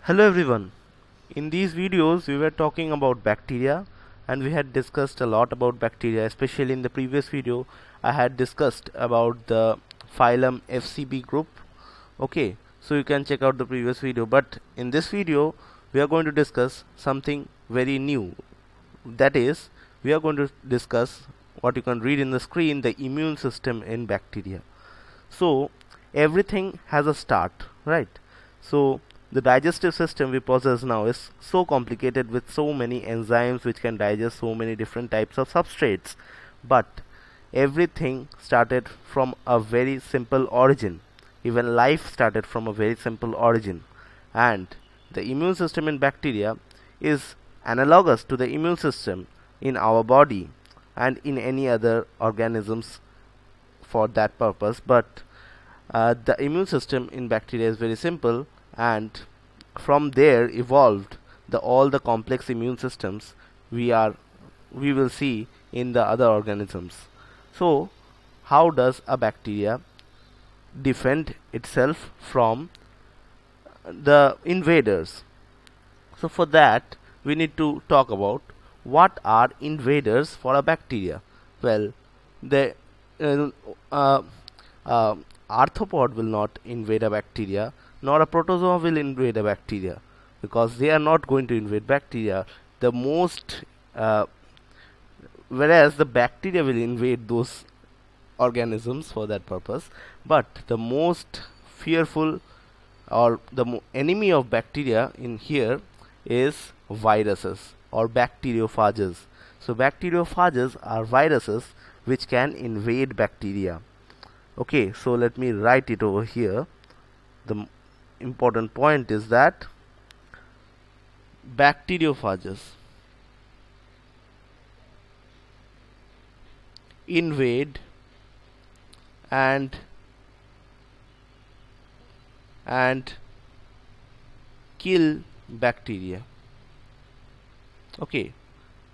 Hello everyone. In these videos we were talking about bacteria and we had discussed a lot about bacteria, especially in the previous video I had discussed about the phylum FCB group. Okay, so you can check out the previous video, but in this video we are going to discuss something very new. That is, we are going to discuss what you can read in the screen, the immune system in bacteria. So everything has a start, right? So the digestive system we possess now is so complicated with so many enzymes which can digest so many different types of substrates, but everything started from a very simple origin. Even life started from a very simple origin, and the immune system in bacteria is analogous to the immune system in our body and in any other organisms for that purpose. But the immune system in bacteria is very simple, and from there evolved all the complex immune systems we will see in the other organisms. So how does a bacteria defend itself from the invaders? So for that we need to talk about what are invaders for a bacteria. Well, the uh, uh, uh, arthropod will not invade a bacteria, nor a protozoa will invade a bacteria, because they are not going to invade bacteria. The most whereas the bacteria will invade those organisms for that purpose, but the most fearful or the enemy of bacteria in here is viruses or bacteriophages. So bacteriophages are viruses which can invade bacteria. Okay, so let me write it over here. The important point is that bacteriophages invade and kill bacteria. Okay,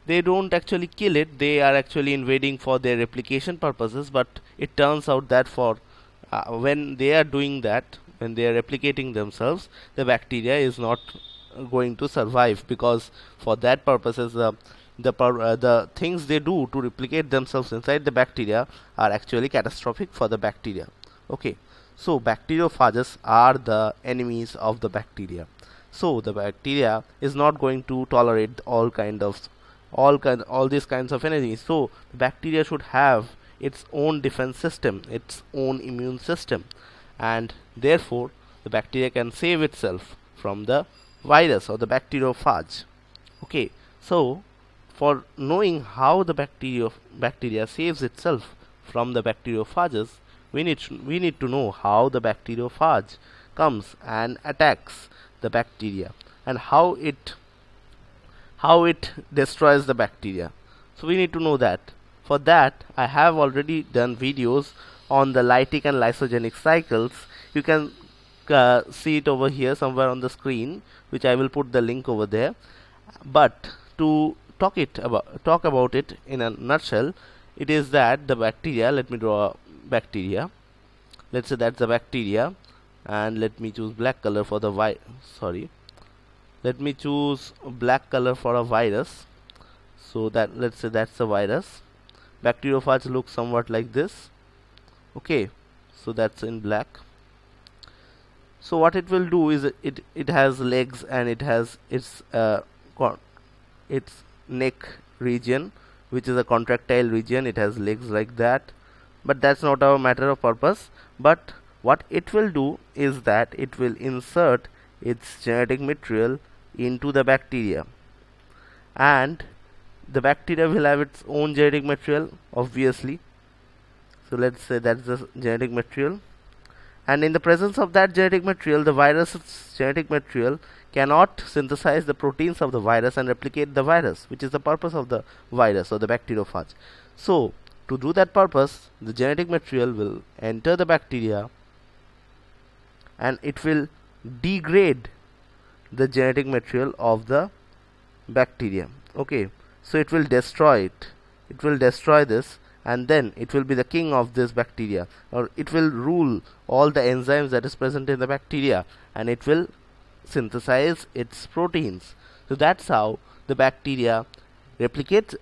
they don't actually kill it, they are actually invading for their replication purposes, but it turns out that for when they are doing that, when they are replicating themselves, the bacteria is not going to survive, because for that purposes the things they do to replicate themselves inside the bacteria are actually catastrophic for the bacteria. Okay, so bacteriophages are the enemies of the bacteria. So the bacteria is not going to tolerate all these kinds of enemies. So bacteria should have its own defense system, its own immune system, and therefore the bacteria can save itself from the virus or the bacteriophage. Okay, so for knowing how the bacteria saves itself from the bacteriophages, we need to know how the bacteriophage comes and attacks the bacteria, and how it destroys the bacteria. So we need to know that. For that I have already done videos on the Lytic and Lysogenic cycles. You can see it over here somewhere on the screen, which I will put the link over there. But to talk about it in a nutshell, it is that the bacteria, let me draw a bacteria. Let's say that's the bacteria, and let me choose black color for the let me choose black color for a virus. So that, let's say that's a virus. Bacteriophage looks somewhat like this. Okay, so that's in black. So what it will do is it has legs, and it has its neck region, which is a contractile region. It has legs like that, but that's not our matter of purpose. But what it will do is that it will insert its genetic material into the bacteria, and the bacteria will have its own genetic material, obviously. So let's say that's the genetic material, and in the presence of that genetic material, the virus's genetic material cannot synthesize the proteins of the virus and replicate the virus, which is the purpose of the virus or the bacteriophage. So to do that purpose, the genetic material will enter the bacteria, and it will degrade the genetic material of the bacteria. Okay, so it will destroy this, and then it will be the king of this bacteria, or it will rule all the enzymes that is present in the bacteria, and it will synthesize its proteins. So that's how the bacteria replicates,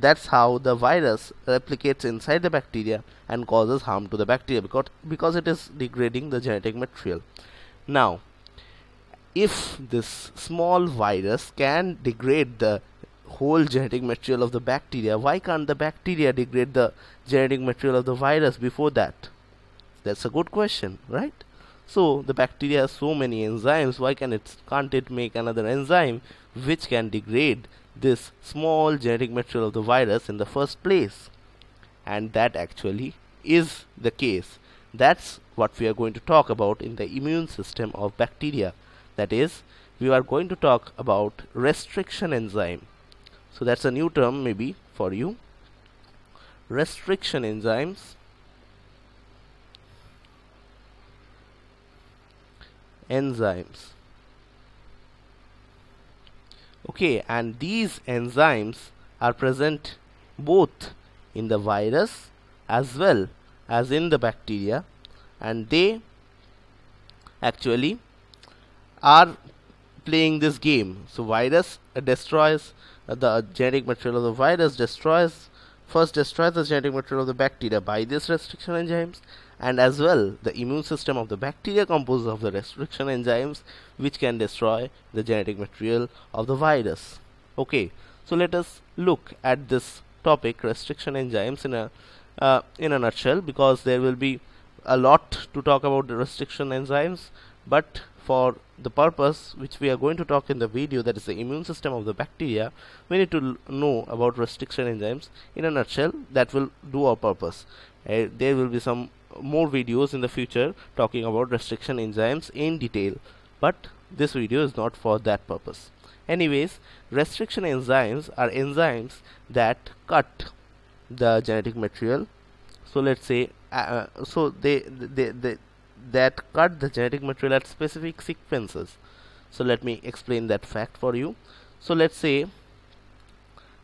that's how the virus replicates inside the bacteria and causes harm to the bacteria, because it is degrading the genetic material. Now, if this small virus can degrade the whole genetic material of the bacteria, why can't the bacteria degrade the genetic material of the virus before that? That's a good question, right? So the bacteria has so many enzymes, why can't it make another enzyme which can degrade this small genetic material of the virus in the first place? And that actually is the case. That's what we are going to talk about in the immune system of bacteria. That is, we are going to talk about restriction enzyme. So that's a new term maybe for you. Restriction enzymes. Enzymes. Okay, and these enzymes are present both in the virus as well as in the bacteria, and they actually are playing this game. So virus destroys the genetic material of the virus, destroys the genetic material of the bacteria by these restriction enzymes, and as well the immune system of the bacteria composes of the restriction enzymes which can destroy the genetic material of the virus. Okay, so let us look at this topic, restriction enzymes, in a nutshell, because there will be a lot to talk about the restriction enzymes, but for the purpose which we are going to talk in the video, that is the immune system of the bacteria, we need to know about restriction enzymes in a nutshell. That will do our purpose. There will be some more videos in the future talking about restriction enzymes in detail, but this video is not for that purpose. Anyways, restriction enzymes are enzymes that cut the genetic material. So let's say they that cut the genetic material at specific sequences. So let me explain that fact for you. So let's say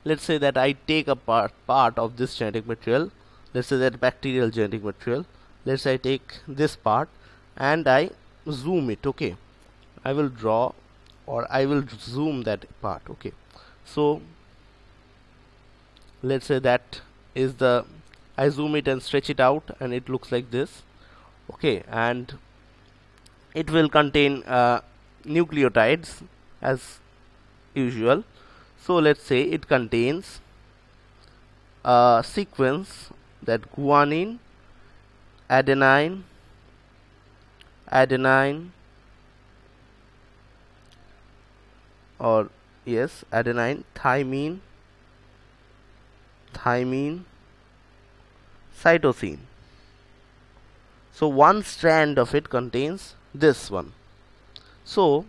that I take a part of this genetic material. Let's say that bacterial genetic material. Let's say I take this part and I zoom it. Okay, I will draw, or I will zoom that part. Okay, so let's say that is the, I zoom it and stretch it out and it looks like this. Okay, and it will contain nucleotides as usual. So let's say it contains a sequence that guanine, adenine, or yes, adenine, thymine, cytosine. So one strand of it contains this one. So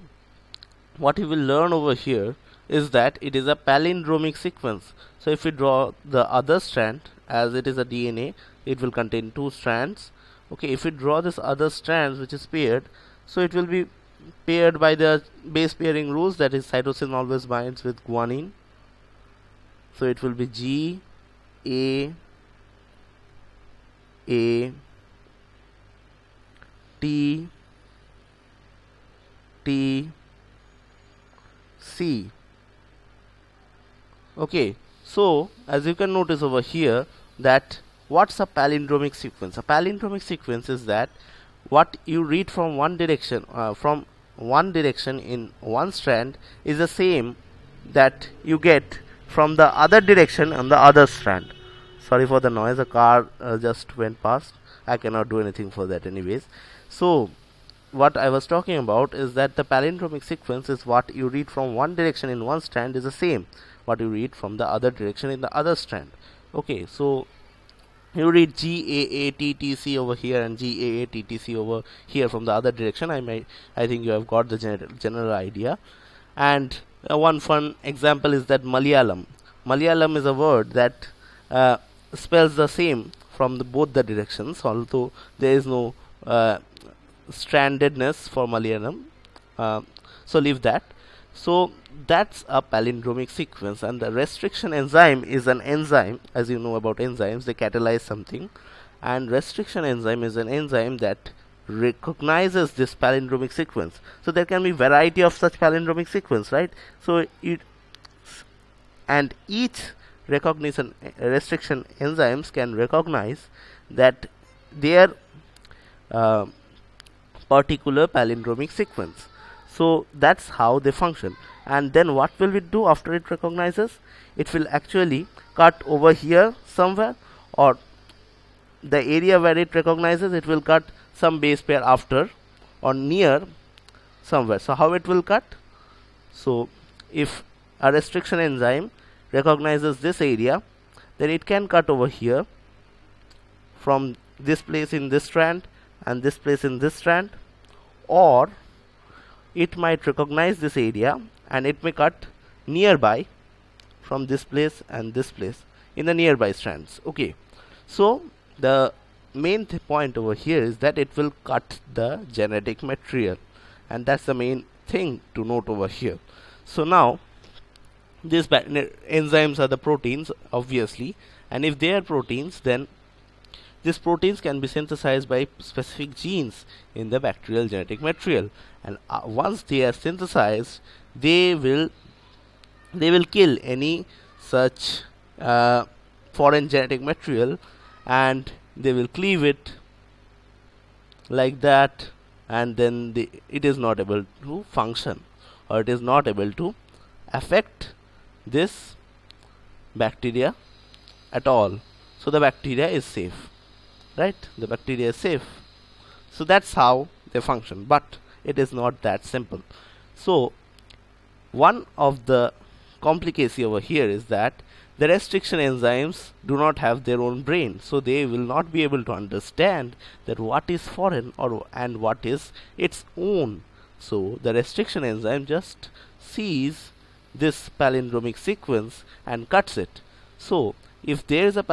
what you will learn over here is that it is a palindromic sequence. So if we draw the other strand, as it is a DNA, it will contain two strands. Okay, if we draw this other strands which is paired, so it will be paired by the base pairing rules, that is cytosine always binds with guanine. So it will be G A T C. Okay, so as you can notice over here, that what's a palindromic sequence? A palindromic sequence is that what you read from one direction, in one strand is the same that you get from the other direction on the other strand. Sorry for the noise, a car just went past. I cannot do anything for that anyways. So what I was talking about is that the palindromic sequence is what you read from one direction in one strand is the same what you read from the other direction in the other strand. Okay, so you read GAATTC over here and GAATTC over here from the other direction. I think you have got the general idea. And one fun example is that Malayalam. Malayalam is a word that spells the same from both the directions, although there is no strandedness for Malayalam. So leave that. So that's a palindromic sequence, and the restriction enzyme is an enzyme. As you know about enzymes, they catalyze something, and restriction enzyme is an enzyme that recognizes this palindromic sequence. So there can be variety of such palindromic sequence, right? So each recognition restriction enzymes can recognize that their uh, particular palindromic sequence. So that's how they function. And then what will it do after it recognizes? It will actually cut over here somewhere, or the area where it recognizes, it will cut some base pair after or near somewhere. So how it will cut? So if a restriction enzyme recognizes this area, then it can cut over here from this place in this strand and this place in this strand, or it might recognize this area and it may cut nearby from this place and this place in the nearby strands. Okay, so the main point over here is that it will cut the genetic material, and that's the main thing to note over here. So now these enzymes are the proteins, obviously, and if they are proteins, then these proteins can be synthesized by specific genes in the bacterial genetic material, and once they are synthesized, they will kill any such foreign genetic material, and they will cleave it like that, and then it is not able to function, or it is not able to affect this bacteria at all. So the bacteria is safe, right? The bacteria is safe. So that's how they function, but it is not that simple. So one of the complicacy over here is that the restriction enzymes do not have their own brain, so they will not be able to understand that what is foreign and what is its own. So the restriction enzyme just sees this palindromic sequence and cuts it. So if there is a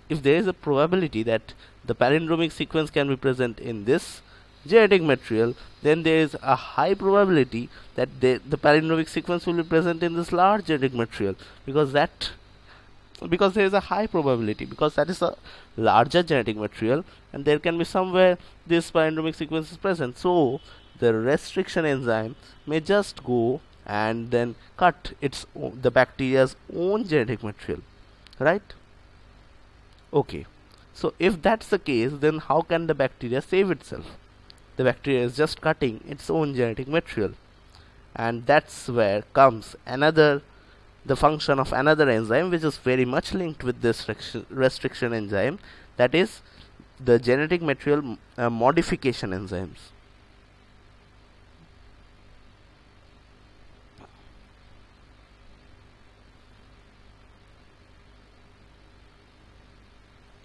if there is a probability that the palindromic sequence can be present in this genetic material, then there is a high probability that the palindromic sequence will be present in this large genetic material, because there is a high probability, because that is a larger genetic material, and there can be somewhere this palindromic sequence is present. So the restriction enzyme may just go and then cut the bacteria's own genetic material, right? Okay, so if that's the case, then how can the bacteria save itself? The bacteria is just cutting its own genetic material, and that's where comes the function of another enzyme, which is very much linked with this restriction enzyme, that is the genetic material modification enzymes.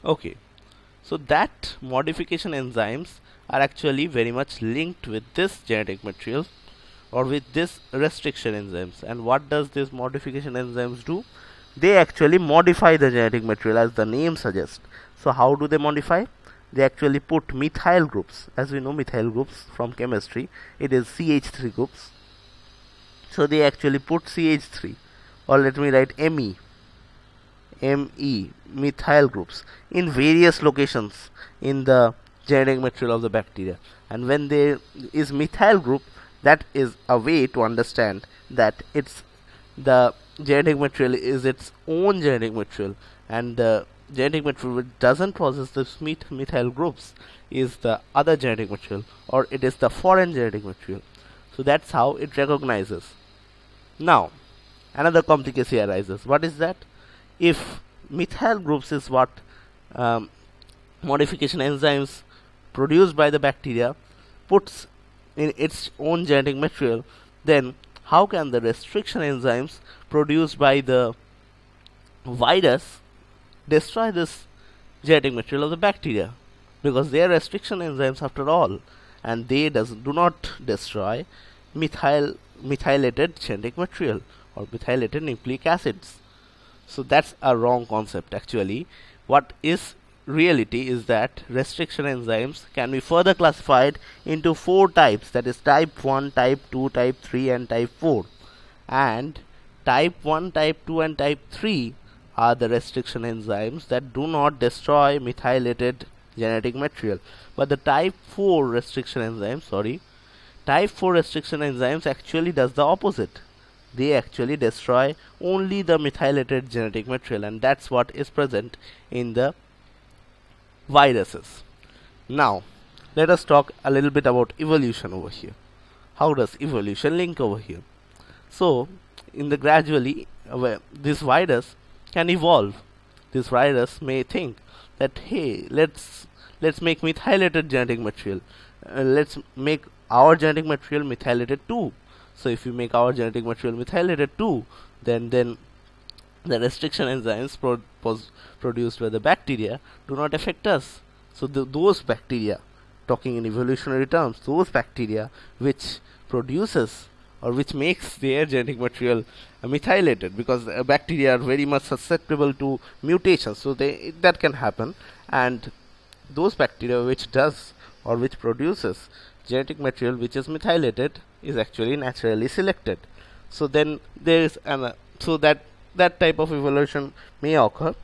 Okay, so that modification enzymes are actually very much linked with this genetic material, or with this restriction enzymes. And what does this modification enzymes do? They actually modify the genetic material, as the name suggests. So how do they modify? They actually put methyl groups. As we know, methyl groups from chemistry, it is CH3 groups. So they actually put CH3, or let me write Me, methyl groups, in various locations in the genetic material of the bacteria. And when there is methyl group, that is a way to understand that the genetic material is its own genetic material, and the genetic material which doesn't possess this methyl groups is the other genetic material, or it is the foreign genetic material. So that's how it recognizes. Now another complication arises. What is that? If methyl groups is what modification enzymes produced by the bacteria puts in its own genetic material, then how can the restriction enzymes produced by the virus destroy this genetic material of the bacteria? Because they are restriction enzymes after all, and they do not destroy methylated genetic material or methylated nucleic acids. So that's a wrong concept actually. What is reality is that restriction enzymes can be further classified into 4 types, that is type 1, type 2, type 3 and type 4. And type 1, type 2 and type 3 are the restriction enzymes that do not destroy methylated genetic material. But the type 4 restriction enzymes, type 4 restriction enzymes actually does the opposite. They actually destroy only the methylated genetic material, and that's what is present in the viruses. Now, let us talk a little bit about evolution over here. How does evolution link over here? So, in the gradually, this virus can evolve. This virus may think that, hey, let's make methylated genetic material. Let's make our genetic material methylated too. So if you make our genetic material methylated too, then the restriction enzymes produced by the bacteria do not affect us. So those bacteria, talking in evolutionary terms, those bacteria which produces or which makes their genetic material methylated, because bacteria are very much susceptible to mutations, so that can happen, and those bacteria which does or which produces genetic material which is methylated is actually naturally selected. So then there is so that type of evolution may occur,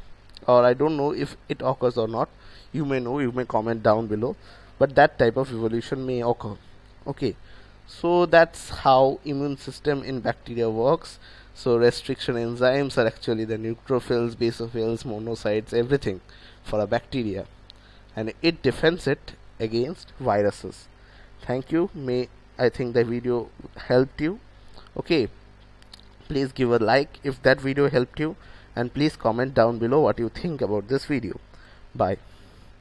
or I don't know if it occurs or not. You may know, you may comment down below, but that type of evolution may occur. Okay, so that's how immune system in bacteria works. So restriction enzymes are actually the neutrophils, basophils, monocytes, everything for a bacteria, and it defends it against viruses. Thank you. I think the video helped you. Okay, please give a like if that video helped you, and please comment down below what you think about this video. Bye.